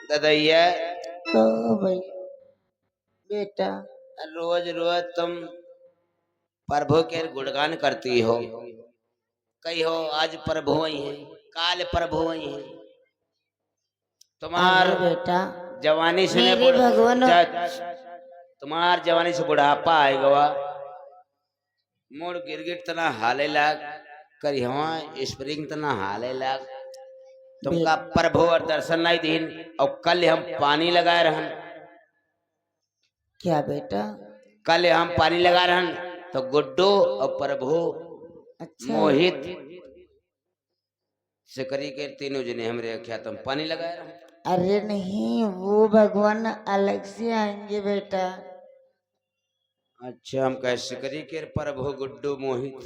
ददैया कहो भाई बेटा। रोज रोज तुम प्रभु के गुणगान करती हो। कही हो आज प्रभु ही है, काल प्रभु ही है। तुम्हार अरे बेटा जवानी से मेरे भगवान तुम्हार जवानी से बुढ़ापा आएगा। मोड़ गिरगिट तना हाले लाग करी हवा स्प्रिंग तना हाले लाग। तुमका प्रभु और दर्शन नहीं दीन और कल हम पानी लगाए रहन। क्या बेटा? कल हम पानी लगा रहन तो गुड्डू और प्रभु अच्छा मोहित से करी के तीनों जने हमरे क्या तुम पानी लगाए रहन। अरे नहीं वो भगवान अलग से आएंगे बेटा। अच्छा हम कैसे करी के प्रभु गुड्डू मोहित?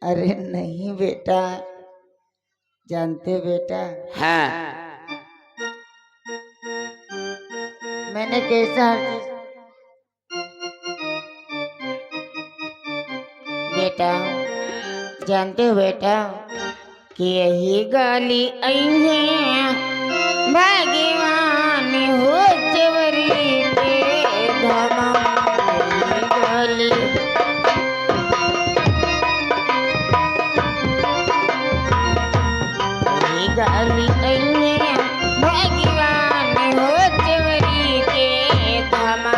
अरे नहीं बेटा जानते बेटा हाँ मैंने कैसा बेटा जानते हो बेटा कि यही गाली आई है भगवान हो चवरी के धामा गाली गाली आई है भगवान हो चवरी के धामा।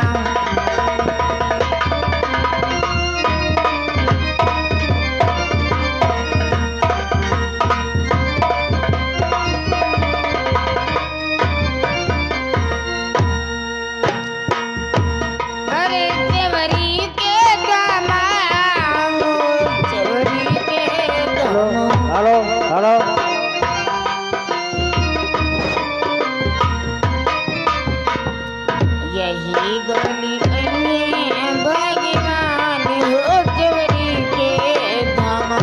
यही गली भगवान हो चवरी के धामा।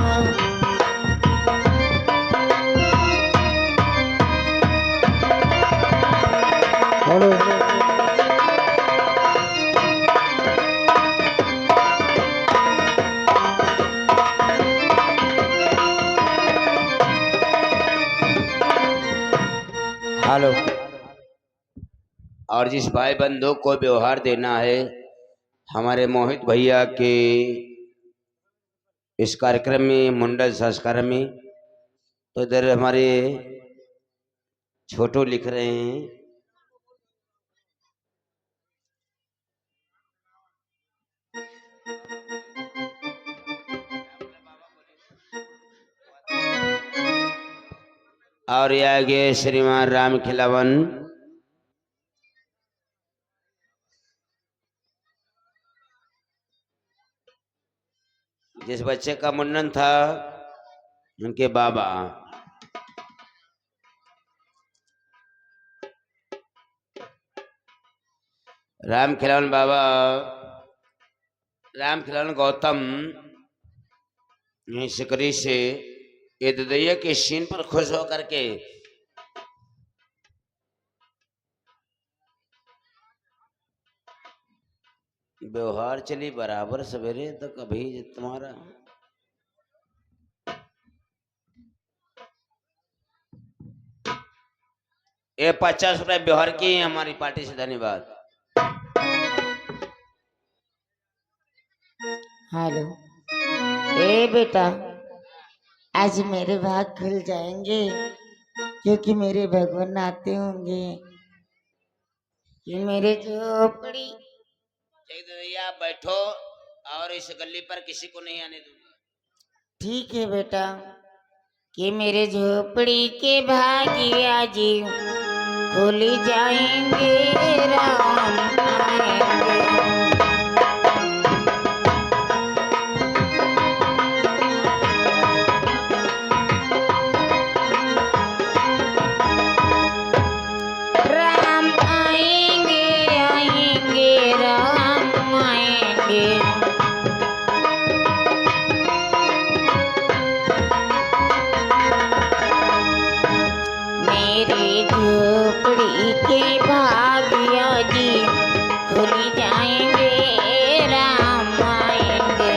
Hello hello. और जिस भाई बंधु को व्यवहार देना है हमारे मोहित भैया के इस कार्यक्रम में मुंडन संस्कार में, तो इधर हमारे छोटू लिख रहे हैं। और ये आगे श्रीमान राम खिलावन जिस बच्चे का मुंडन था उनके बाबा राम खिलावन बाबा राम खिलावन गौतम यहीं सिकरी से ये ददैया के सीन पर खुश होकर के व्यवहार चली बराबर सवेरे तक अभी तुम्हारा ये 50 रुपए व्यवहार की हमारी पार्टी से धन्यवाद। हेलो ए बेटा आज मेरे भाग खुल जाएंगे क्योंकि मेरे भगवान आते होंगे कि मेरे झोपड़ी। ददैया बैठो और इस गली पर किसी को नहीं आने दूंगा। ठीक है बेटा कि मेरे झोपड़ी के भागिया जी खुल जाएंगे राम आएंगे। राम आएंगे आएंगे राम आएंगे। मेरे झोपड़ी के भागिया जी खुल जाएंगे राम आएंगे।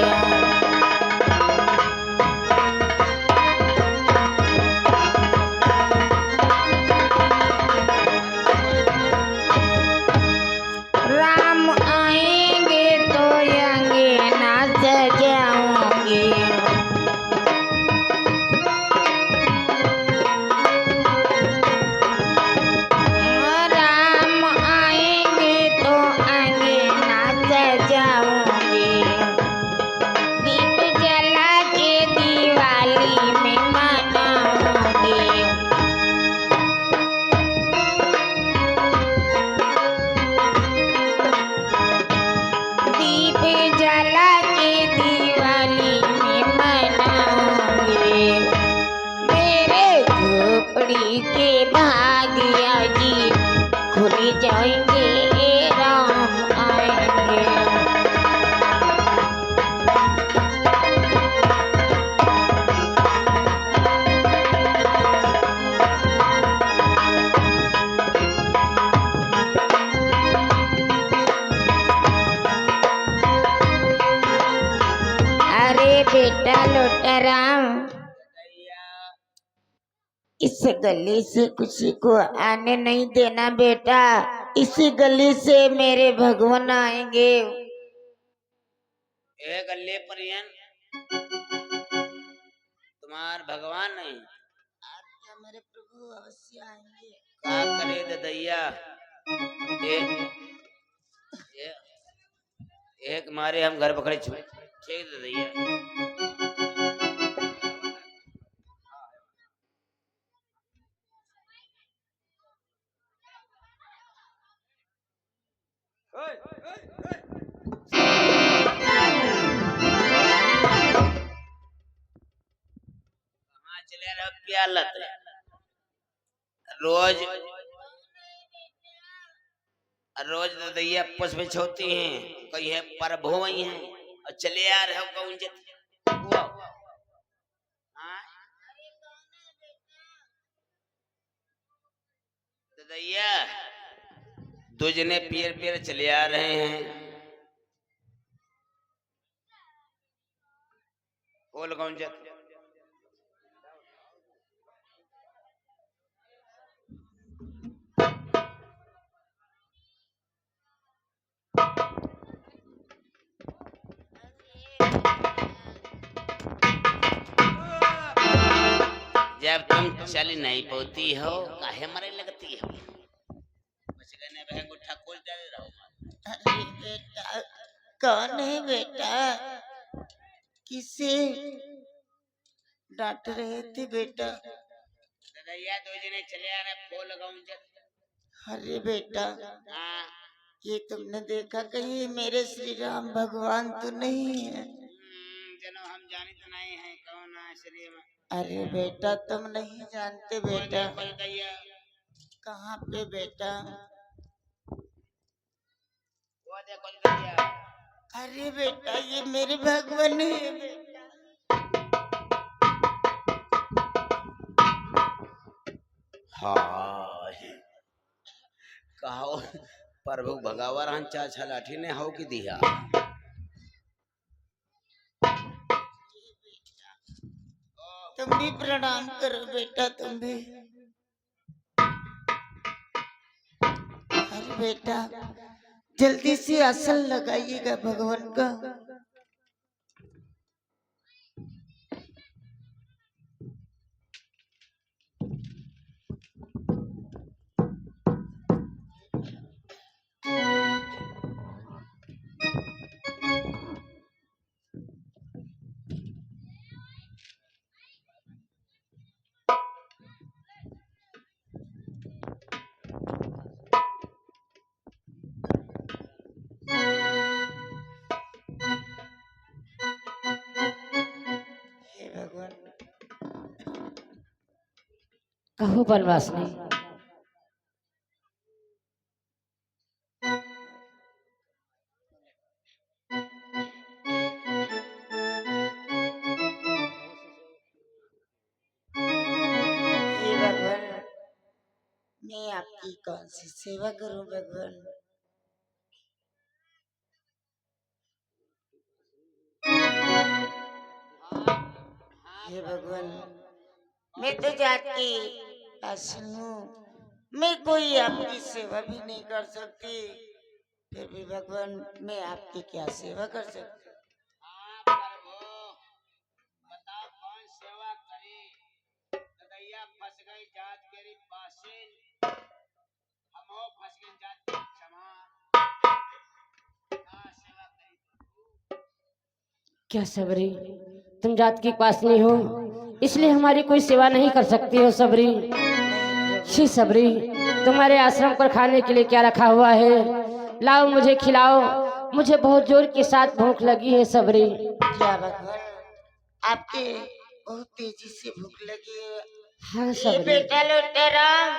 बेटा लोटाराम, इस गली से किसी को आने नहीं देना बेटा। इसी गली से मेरे भगवान आएंगे। ए गल्ले पर तुम्हार भगवान नहीं क्या मेरे प्रभु अवश्य आएंगे। का करे ददैया ए, एक मारे हम घर पकड़े ठीक ददैया। कहाँ चले रहो प्यालत रोज रोज ददैया आपस में छोती हैं कहीं है पर भोवई हैं और चले आ रहे हो कौन जत हाँ ददैया दो जने पीर पीर चले आ रहे हैं बोल कौन जत जब तुम चल नहीं पाती हो काहे मरे लगती हो बच गए बहन गुट्ठा खोल दे रहो। अरे बेटा कौन है बेटा, किसे डांट रहे थे बेटा। ददैया दो जने चले आ रहे फूल लगाऊं जत अरे बेटा हाँ ये तुमने देखा कहीं मेरे श्री राम भगवान तो नहीं है। जनो हम जानी तो नहीं है कौन आश्रय में। अरे बेटा तुम नहीं जानते बेटा। ददैया कहाँ पे बेटा। वो देखो ददैया अरे बेटा ये मेरे भगवान है बेटा। हाँ कहो प्रभु भगवान चाचा लाठी ने हो कि दिया तुम भी प्रणाम करो बेटा तुम भी। अरे बेटा जल्दी से आसन लगाइएगा भगवान का। हे भगवान कहो बनवासनी, हे भगवान मैं आपकी कौन सी सेवा करूं भगवान। हे भगवान मैं तो जात की आसन हूँ, मैं कोई आपकी सेवा भी नहीं कर सकती। फिर भी भगवान मैं आपकी क्या सेवा कर सकती। हाँ प्रभु बताओ कौन सेवा करे ददैया फंस गई जात केरी पासे हम हो फंस गए जात के समान हाँ सेवा करी क्या सबरी तुम जात की पासनी हो इसलिए हमारी कोई सेवा नहीं कर सकती हो सबरी। शी सबरी तुम्हारे आश्रम पर खाने के लिए क्या रखा हुआ है, लाओ मुझे खिलाओ, मुझे बहुत जोर के साथ भूख लगी है सबरी। क्या भगवान आपके बहुत तेजी से भूख लगी है। हाँ ये सबरी। बेटा लोटेराम,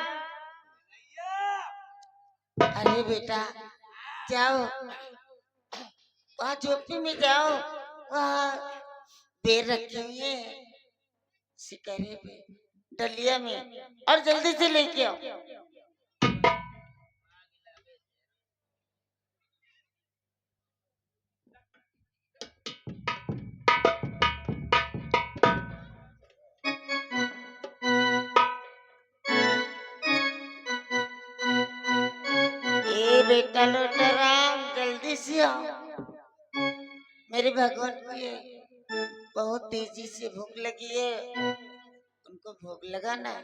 अरे बेटा जाओ वहाँ झोपड़ी में जाओ, वहाँ बेर रखी हुई है सिकरे पे डलिया में, और जल्दी से लेके आओ। बेटा लोटा राम जल्दी से आओ। मेरे भगवान को ये बहुत तेजी से भूख लगी है, उनको भूख लगाना है।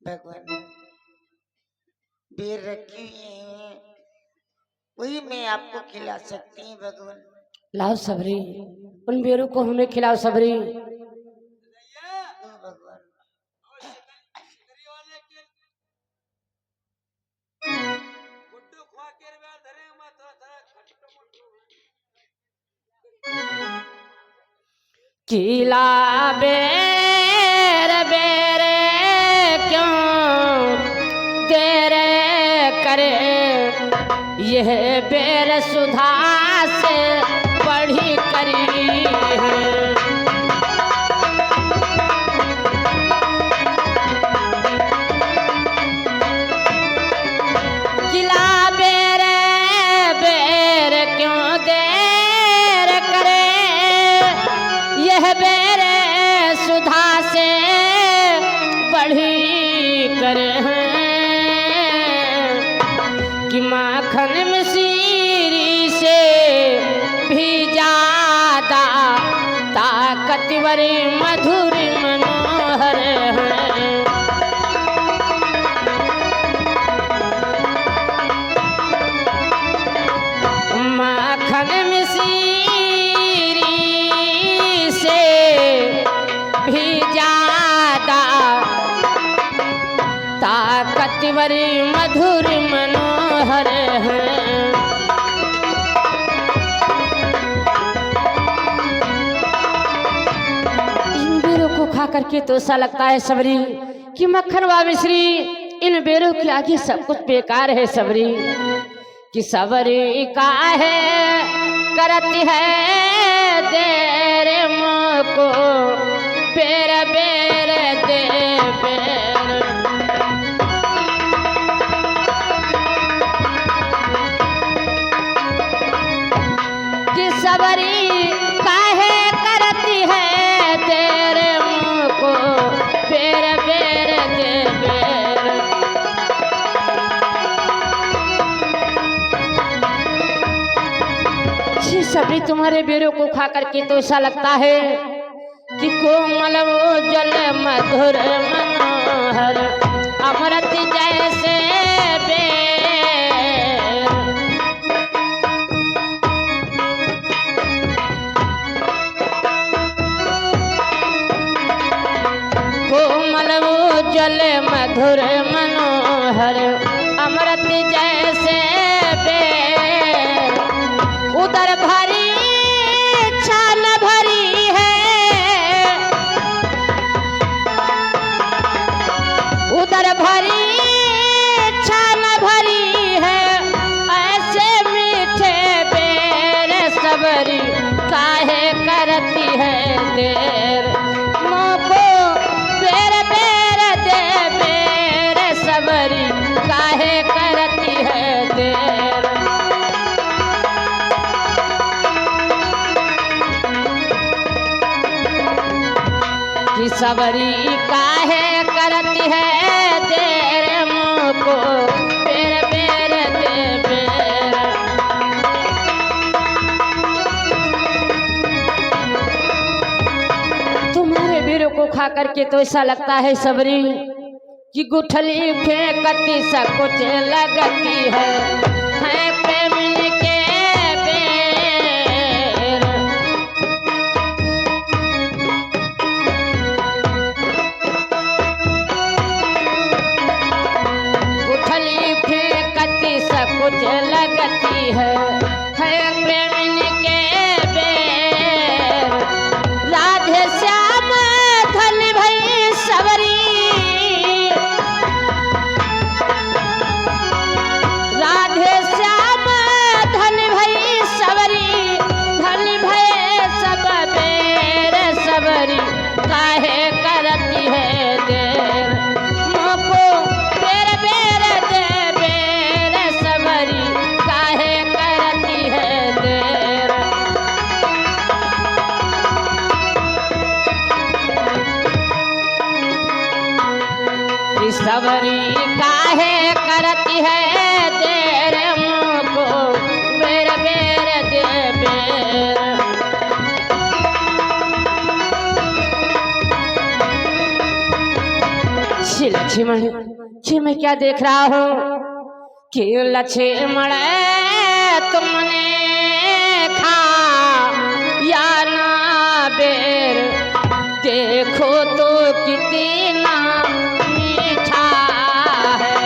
भगवान बेर रखी हुई है, वही मैं आपको खिला सकती हूँ भगवान। लाओ सबरी, उन बेरों को हमें खिलाओ सबरी। ओ भगवान किला बेर बेर क्यों देर करे, यह बेर सुधा से बढ़ी करी है। किला बेर बेर क्यों देर करे, यह बेर सुधा से बढ़ी कर कि माखन मिश्री से भी ज्यादा ताकतवर मधुर मनोहर है। माखन मिश्री से भी ज्यादा ताकतवर मधुर मनोहर है। इन बेरों को खा करके तो ऐसा लगता है सबरी कि मक्खन व मिश्री, इन बेरों के आगे सब कुछ बेकार है सबरी। कि सबरी काहे करती है देर मोको, बेर बेर दे बेर। कि सबरी काहे करती है देर मोको, बेर बेर दे बेर। सबरी तुम्हारे बेरों को खा करके तो ऐसा लगता है कि कोमल वो जल मधुर मनोहर, अमृत जैसे बेर। कोमल वो जल मधुर मनोहर, अमृत जैसे बेर। उदर भरी छान भरी है, उदर भरी छान भरी है, ऐसे मीठे बेर सबरी काहे करती है देर मोको, बेर बेर दे बेर सबरी काहे करती है देर। कि सबरी काहे करती है देर मोको, बेर बेर दे बेर। तुम्हारे बेरों को खा करके तो ऐसा लगता है सबरी कि गुठली फेंकती सा कुछ लगती है प्रेमिन के बेर। गुठली फेंकती सा कुछ लगती है प्रेमिन के बेर। राधे श्याम धन भई सबरी, राधे श्याम कि सबरी काहे करती है देर मुझको बेर बेर दे बेर। लक्ष्मण जी मैं क्या देख रहा हूँ कि लक्ष्मण तुमने खा या ना बेर देखो तो कितना मीठा है।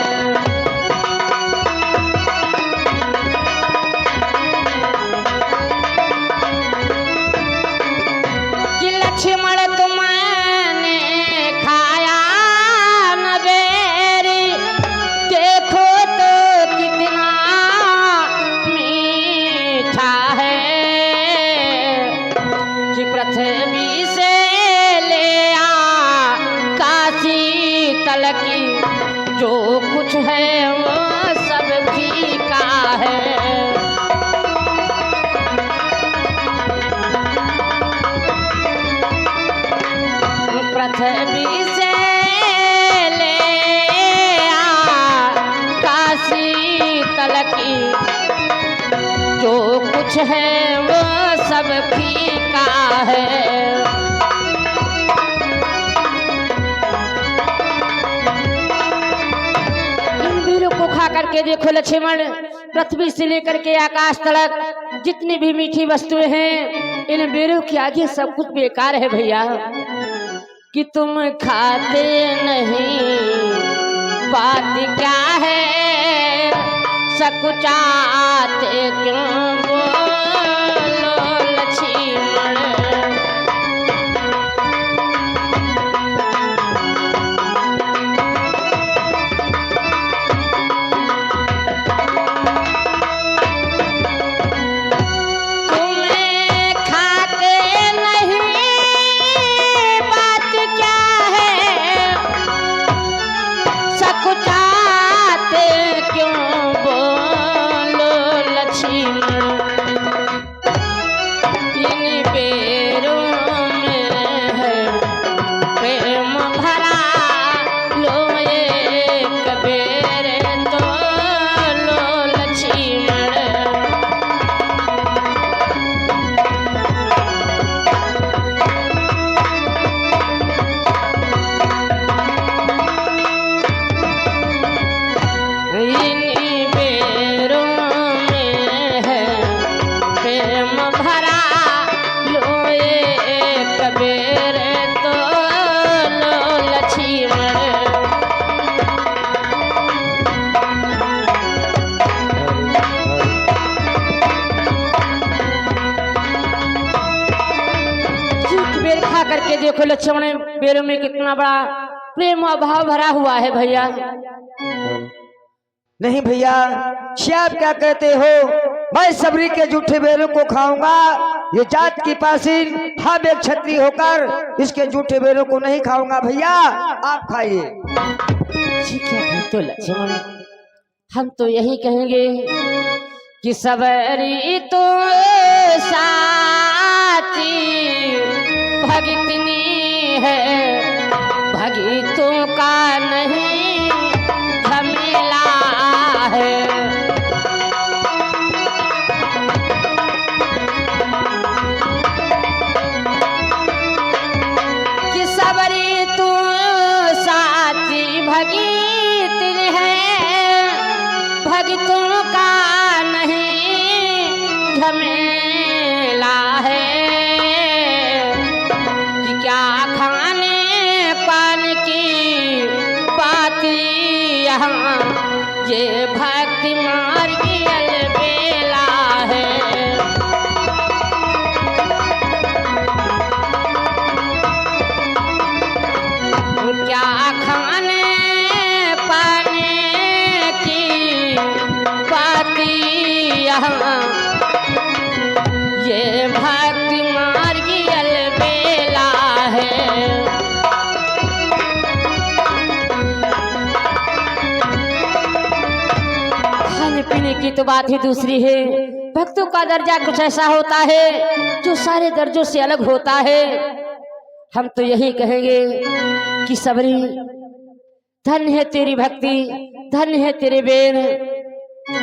कि लक्ष्मण तुमने खाया न बेर देखो तो कितना मीठा है। कि पृथ्वी से ले आ काशी तलकी जो कुछ है वो सब फीका है। पृथ्वी से ले आ काशी तलकी जो कुछ है वो सब फीका है। इन वीरों को खा करके देखो लक्ष्मण, पृथ्वी से लेकर के आकाश तलक जितनी भी मीठी वस्तुएं हैं इन वीरों के आगे सब कुछ बेकार है भैया। कि तुम खाते नहीं बात क्या है सकुचाते क्यों बोलो लक्ष्मण। तुम्हें खाते नहीं बात क्या है सकुचाते क्यों बोलो लक्ष्मण। इन बेरों में है प्रेम भरा लो एक बेर तो लो लक्ष्मण। इन्हीं बेरों में है प्रेम भरा लो एक बेर तो लो लक्ष्मण। एक बेर खा करके देखो लक्ष्मण, बेरों में कितना बड़ा प्रेम और भाव भरा हुआ है भैया। नहीं भैया, श्याम क्या कहते हो? मैं सबरी के जूठे बेरों को खाऊंगा। ये जात की पासीन, हम एक क्षत्रिय होकर इसके जूठे बेरों को नहीं खाऊंगा। भैया आप खाइए। जी क्या कहते हो लक्ष्मण, हम तो यही कहेंगे कि सबरी तो साची भगतनी है भगतों का नहीं झमेला है। कि सबरी तू साची भगतनी है भगतों का नहीं झमेला है। कि क्या खाने पान की पाती यहाँ ये भक्ति मार्गी अलबेला है। क्या खाने पाने की पाती यहाँ ये भक्ति मार्गी अलबेला है। खाने पीने की तो बात ही दूसरी है। भक्तों का दर्जा कुछ ऐसा होता है जो सारे दर्जों से अलग होता है। हम तो यही कहेंगे कि सबरी धन्य है तेरी भक्ति, धन्य है तेरे बेर।